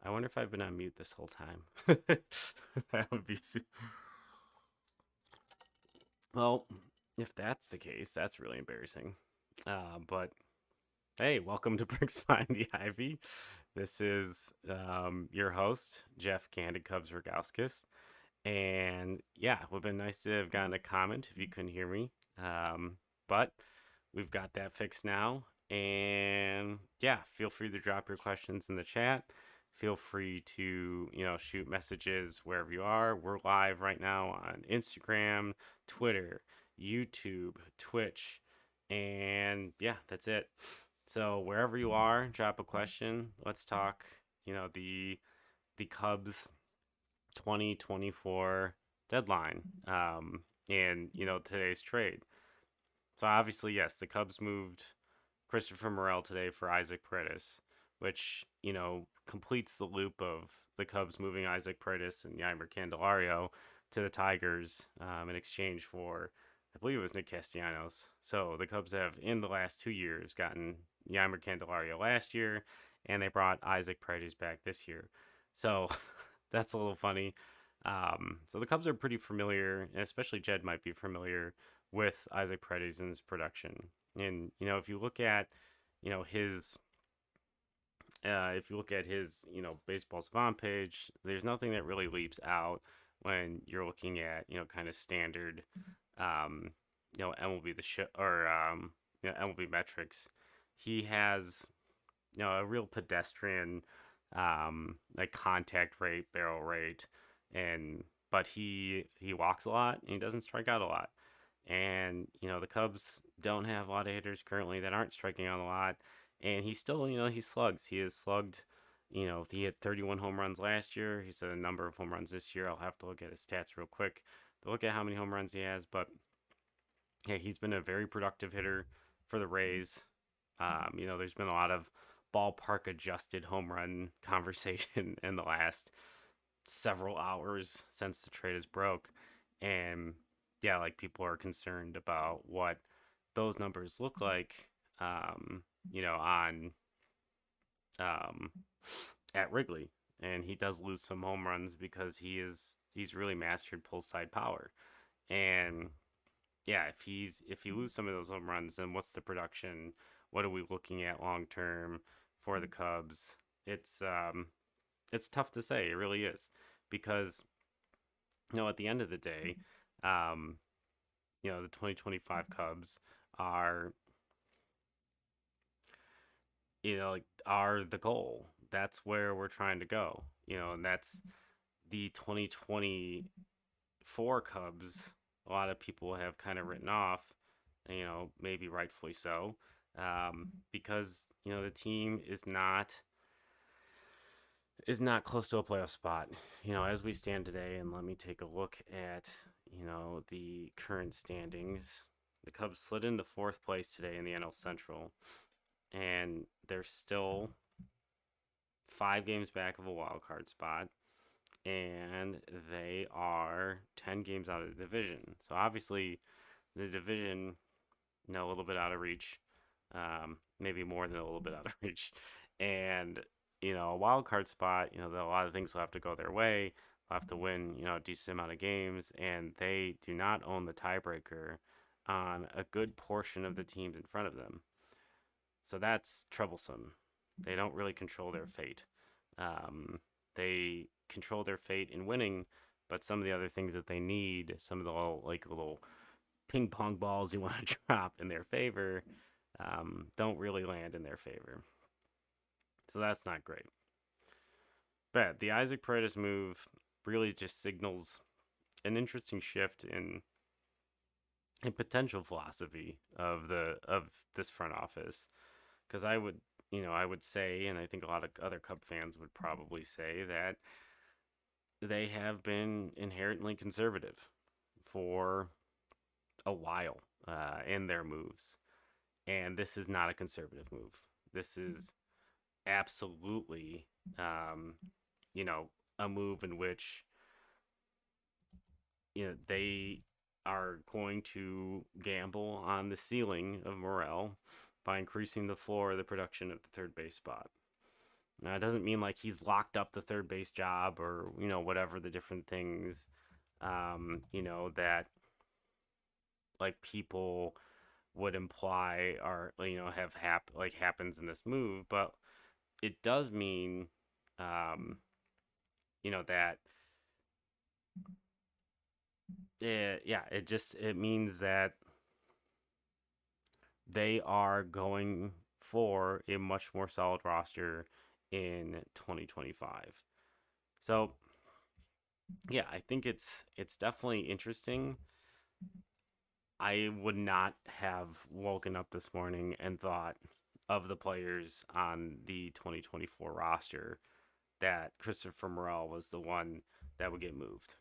I wonder if I've been on mute this whole time. That would be well. If that's the case, that's really embarrassing. But hey, welcome to Bricks Behind the Ivy. This is your host, Jeff Candid Cubs Rogowskis. And yeah, it would have been nice to have gotten a comment if you couldn't hear me. But we've got that fixed now. And yeah, feel free to drop your questions in the chat. Feel free to, shoot messages wherever you are. We're live right now on Instagram, Twitter, YouTube, Twitch, and yeah, that's it. So wherever you are, drop a question. Let's talk, the Cubs 2024 deadline and today's trade. So obviously, yes, the Cubs moved Christopher Morel today for Isaac Paredes, which completes the loop of the Cubs moving Isaac Paredes and Yeimer Candelario to the Tigers in exchange for, I believe it was Nick Castellanos. So the Cubs have in the last 2 years gotten Yeimer Candelario last year, and they brought Isaac Paredes back this year. So that's a little funny. So the Cubs are pretty familiar, and especially Jed might be familiar with Isaac Paredes' production. And if you look at his baseball savant page, there's nothing that really leaps out when you're looking at kind of standard um, MLB the show or MLB metrics. He has a real pedestrian like contact rate, barrel rate, and but he walks a lot and he doesn't strike out a lot. And the Cubs don't have a lot of hitters currently that aren't striking out a lot. And he still, he slugs. He has slugged. He hit 31 home runs last year. He's had a number of home runs this year. I'll have to look at his stats real quick to look at how many home runs he has. But yeah, he's been a very productive hitter for the Rays. There's been a lot of ballpark adjusted home run conversation in the last several hours since the trade is broke. And yeah, like people are concerned about what those numbers look like, on um, at Wrigley. And he does lose some home runs because he's really mastered pull side power. And yeah, if he lose some of those home runs, then what's the production? What are we looking at long term for the Cubs? It's tough to say. It really is because at the end of the day, um, the 2025 Cubs are like are the goal. That's where we're trying to go. And that's the 2024 Cubs. A lot of people have kind of written off, maybe rightfully so, because the team is not close to a playoff spot. As we stand today, and let me take a look at the current standings. The Cubs slid into fourth place today in the NL Central, and they're still 5 games back of a wild card spot, and they are 10 games out of the division. So obviously, the division, a little bit out of reach, maybe more than a little bit out of reach, and a wild card spot. A lot of things will have to go their way. They'll have to win, a decent amount of games, and they do not own the tiebreaker on a good portion of the teams in front of them. So that's troublesome. They don't really control their fate. They control their fate in winning, but some of the other things that they need, some of the little ping pong balls you want to drop in their favor, don't really land in their favor. So that's not great. But the Isaac Paredes move really just signals an interesting shift in potential philosophy of this front office. Because I would say, and I think a lot of other Cub fans would probably say that they have been inherently conservative for a while in their moves, and this is not a conservative move. This is absolutely, um, a move in which they are going to gamble on the ceiling of Morel by increasing the floor of the production at the third base spot. Now, it doesn't mean like he's locked up the third base job or, whatever the different things, that like people would imply or, have happens in this move. But it does mean, um, that it means that they are going for a much more solid roster in 2025. So, yeah, I think it's definitely interesting. I would not have woken up this morning and thought of the players on the 2024 roster that Christopher Morel was the one that would get moved.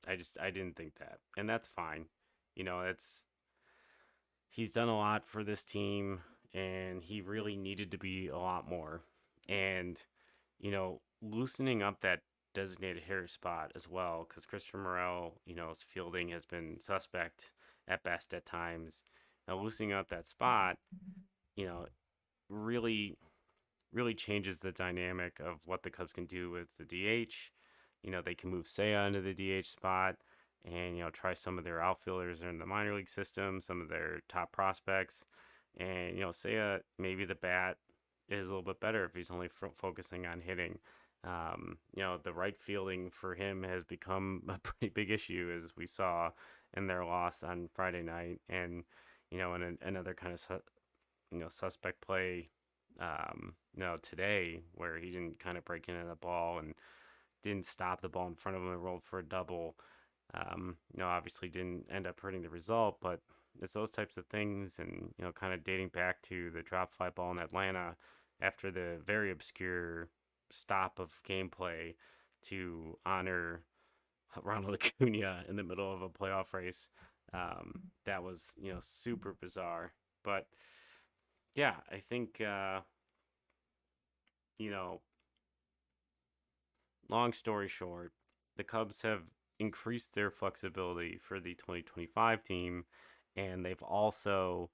I didn't think that. And that's fine. It's he's done a lot for this team and he really needed to be a lot more. And loosening up that designated hitter spot as well, because Christopher Morel, his fielding has been suspect at best at times. Now loosening up that spot, you know, really really changes the dynamic of what the Cubs can do with the DH. They can move Seiya into the DH spot and, try some of their outfielders in the minor league system, some of their top prospects. And, Seiya, maybe the bat is a little bit better if he's only focusing on hitting. The right fielding for him has become a pretty big issue, as we saw in their loss on Friday night. And, in another kind of, suspect play today where he didn't kind of break into the ball and didn't stop the ball in front of him and rolled for a double. Obviously didn't end up hurting the result, but it's those types of things, and kind of dating back to the drop fly ball in Atlanta after the very obscure stop of gameplay to honor Ronald Acuna in the middle of a playoff race. That was super bizarre, but yeah, I think you know, long story short, the Cubs have increased their flexibility for the 2025 team, and they've also,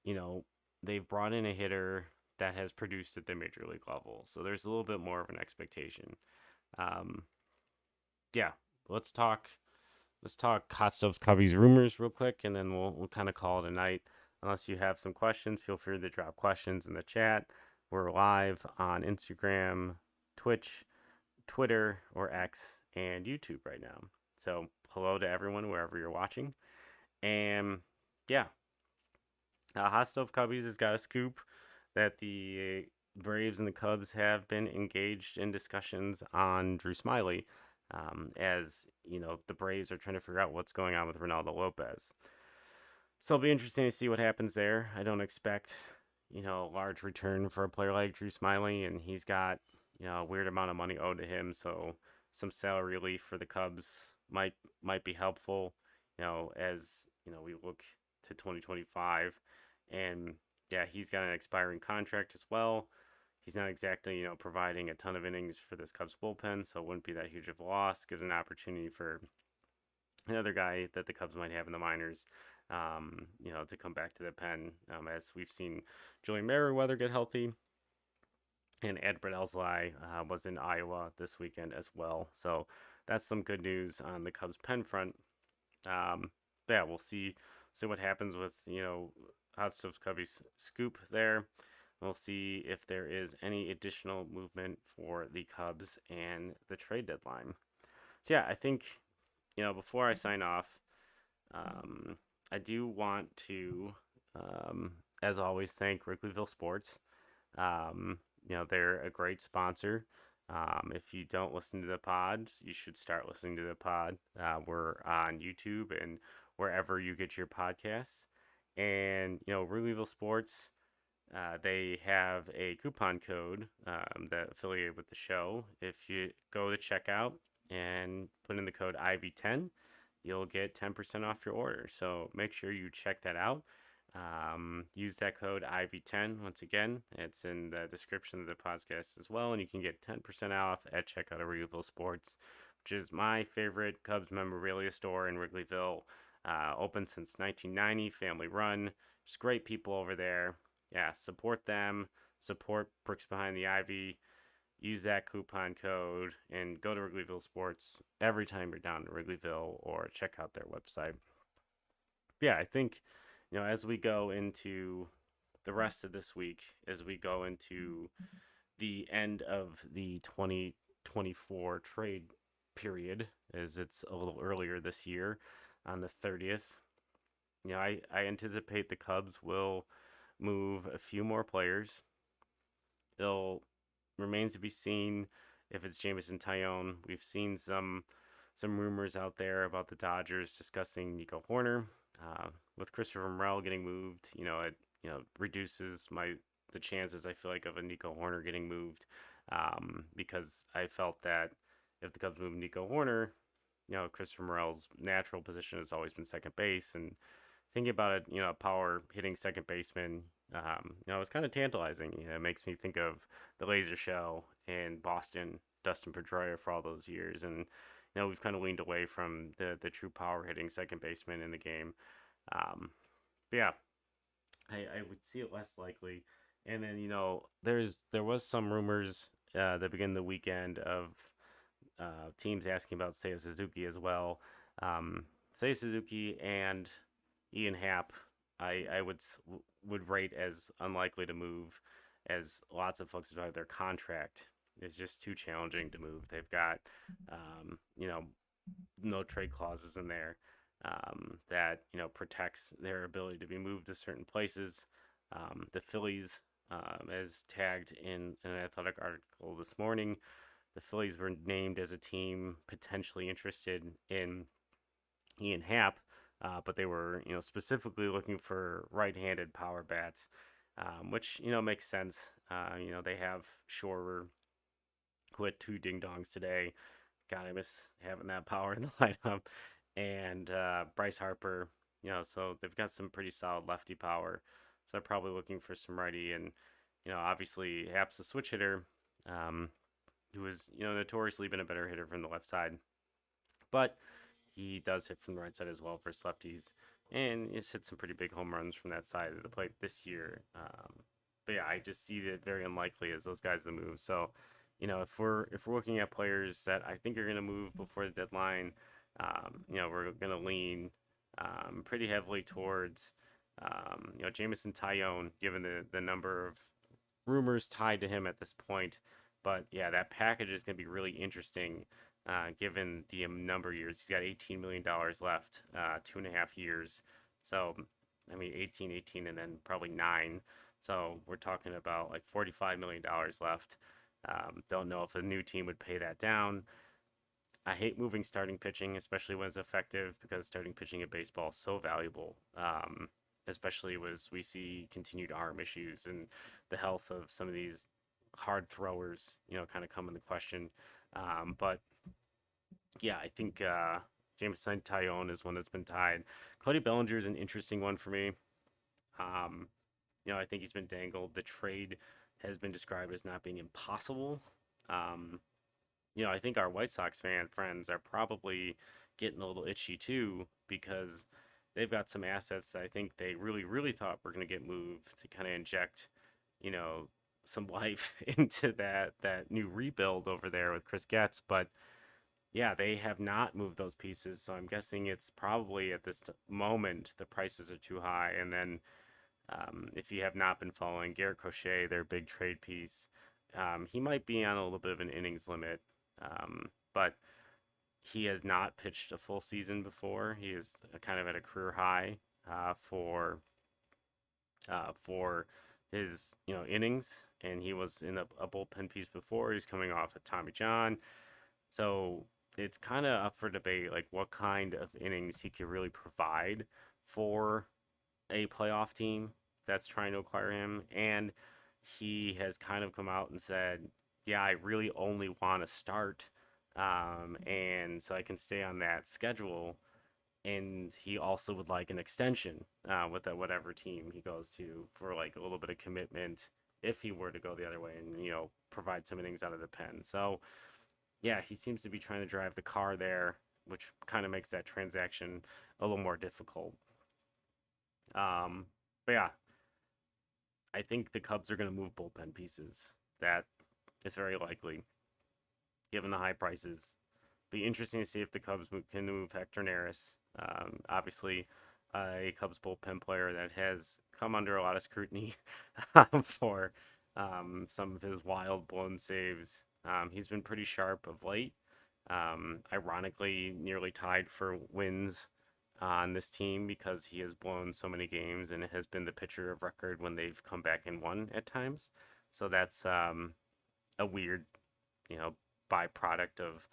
you know, they've brought in a hitter that has produced at the major league level. So there's a little bit more of an expectation. Um, yeah, let's talk. Let's talk Hot Stuff's Cubbies rumors real quick, and then we'll kind of call it a night. Unless you have some questions, feel free to drop questions in the chat. We're live on Instagram, Twitch, Twitter, or X, and YouTube right now. So hello to everyone wherever you're watching. And yeah, Hot Stove Cubbies has got a scoop that the Braves and the Cubs have been engaged in discussions on Drew Smyly, as the Braves are trying to figure out what's going on with Ronaldo Lopez. So it'll be interesting to see what happens there. I don't expect a large return for a player like Drew Smyly, and he's got a weird amount of money owed to him. So some salary relief for the Cubs might be helpful. As we look to 2025, and yeah, he's got an expiring contract as well. He's not exactly providing a ton of innings for this Cubs bullpen, so it wouldn't be that huge of a loss. Gives an opportunity for another guy that the Cubs might have in the minors, to come back to the pen, as we've seen Julian Merriweather get healthy. And Adbert Alzolay was in Iowa this weekend as well. So that's some good news on the Cubs pen front. Yeah, we'll see what happens with, Hot Stuff's Cubbies scoop there. We'll see if there is any additional movement for the Cubs and the trade deadline. So yeah, I think, before I sign off, I do want to, as always, thank Wrigleyville Sports. They're a great sponsor. If you don't listen to the pod, you should start listening to the pod. We're on YouTube and wherever you get your podcasts. And, Wrigleyville Sports, they have a coupon code that affiliated with the show. If you go to checkout and put in the code IV10, you'll get 10% off your order. So make sure you check that out. Use that code IV10. Once again, it's in the description of the podcast as well, and you can get 10% off at checkout of Wrigleyville Sports, which is my favorite Cubs memorabilia store in Wrigleyville. Open since 1990, family run. Just great people over there. Yeah, support them, support Bricks Behind the Ivy. Use that coupon code and go to Wrigleyville Sports every time you're down in Wrigleyville or check out their website. Yeah, I think, as we go into the rest of this week, as we go into the end of the 2024 trade period, as it's a little earlier this year on the 30th, I anticipate the Cubs will move a few more players. It'll remains to be seen if it's Jameson Taillon. We've seen some rumors out there about the Dodgers discussing Nico Hoerner. With Christopher Morel getting moved, it reduces the chances, I feel like, of a Nico Hoerner getting moved, because I felt that if the Cubs move Nico Hoerner, Christopher Morel's natural position has always been second base, and thinking about it, a power hitting second baseman, it's kind of tantalizing. It makes me think of the Laser Show in Boston, Dustin Pedroia for all those years, and we've kind of leaned away from the true power hitting second baseman in the game. But yeah, I would see it less likely. And then there was some rumors that begin the weekend of teams asking about Seiya Suzuki as well. Seiya Suzuki and Ian Happ, I would rate as unlikely to move, as lots of folks about their contract is just too challenging to move. They've got, no trade clauses in there that protects their ability to be moved to certain places. The Phillies, as tagged in an Athletic article this morning, the Phillies were named as a team potentially interested in Ian Happ, but they were specifically looking for right-handed power bats, which makes sense. They have Shorer, who had 2 ding dongs today. God, I miss having that power in the lineup. And Bryce Harper, so they've got some pretty solid lefty power. So they're probably looking for some righty. And, obviously Happ's a switch hitter, who has, notoriously been a better hitter from the left side. But he does hit from the right side as well versus lefties. And he's hit some pretty big home runs from that side of the plate this year. But yeah, I just see it very unlikely as those guys to move. So, if we're looking at players that I think are going to move before the deadline, we're going to lean pretty heavily towards, Jameson Taillon, given the number of rumors tied to him at this point. But yeah, that package is going to be really interesting, given the number of years. He's got $18 million left, 2.5 years. So, I mean, 18, and then probably 9. So we're talking about like $45 million left. Don't know if a new team would pay that down. I hate moving starting pitching, especially when it's effective, because starting pitching in baseball is so valuable. Especially as we see continued arm issues and the health of some of these hard throwers, kind of come into question. But yeah, I think Jameson Taillon is one that's been tied. Cody Bellinger is an interesting one for me. I think he's been dangled. The trade has been described as not being impossible. I think our White Sox fan friends are probably getting a little itchy too, because they've got some assets that I think they really, really thought were going to get moved to kind of inject, some life into that new rebuild over there with Chris Getz. But yeah, they have not moved those pieces, so I'm guessing it's probably at this moment the prices are too high. And then if you have not been following Garrett Crochet, their big trade piece, he might be on a little bit of an innings limit, but he has not pitched a full season before. He is kind of at a career high for his innings, and he was in a bullpen piece before. He's coming off of Tommy John, so it's kind of up for debate, like what kind of innings he could really provide for a playoff team that's trying to acquire him. And he has kind of come out and said, yeah, I really only want to start, and so I can stay on that schedule. And he also would like an extension with whatever team he goes to, for like a little bit of commitment if he were to go the other way and provide some innings out of the pen. So yeah, he seems to be trying to drive the car there, which kind of makes that transaction a little more difficult. But yeah, I think the Cubs are going to move bullpen pieces. That is very likely, given the high prices. Be interesting to see if the Cubs can move Hector Neris. Obviously, a Cubs bullpen player that has come under a lot of scrutiny for some of his wild blown saves. He's been pretty sharp of late. Ironically, nearly tied for wins on this team because he has blown so many games and has been the pitcher of record when they've come back and won at times. So that's a weird, you know, byproduct of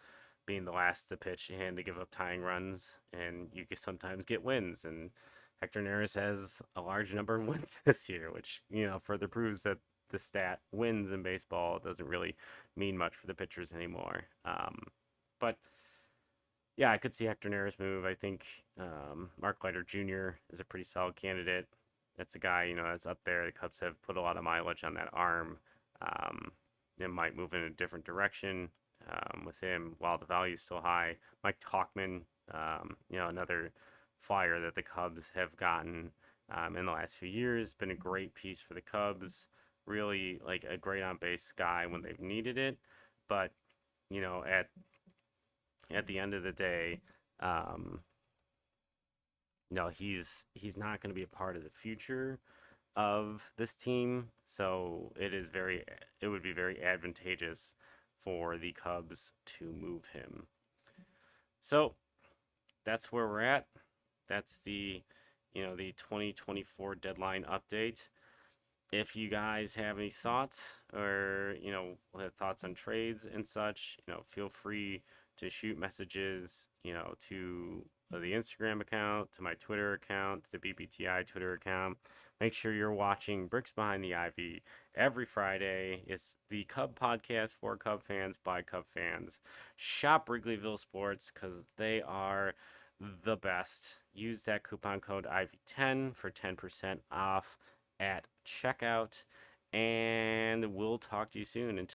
being the last to pitch and to give up tying runs, and you can sometimes get wins. And Hector Neris has a large number of wins this year, which further proves that the stat wins in baseball doesn't really mean much for the pitchers anymore. But yeah, I could see Hector Neris move. I think Mark Leiter Jr. is a pretty solid candidate. That's a guy that's up there. The Cubs have put a lot of mileage on that arm. It might move in a different direction with him while the value is still high. Mike Tauchman, another flyer that the Cubs have gotten in the last few years, been a great piece for the Cubs. Really like a great on base guy when they've needed it, but at the end of the day, no, he's not going to be a part of the future of this team. So it would be very advantageous for the Cubs to move him. So that's where we're at. That's the 2024 deadline update. If you guys have any thoughts or, thoughts on trades and such, feel free to shoot messages, to the Instagram account, to my Twitter account, to the BBTI Twitter account. Make sure you're watching Bricks Behind the Ivy every Friday. It's the Cub podcast for Cub fans by Cub fans. Shop Wrigleyville Sports because they are the best. Use that coupon code Ivy10 for 10% off at checkout. And we'll talk to you soon. Until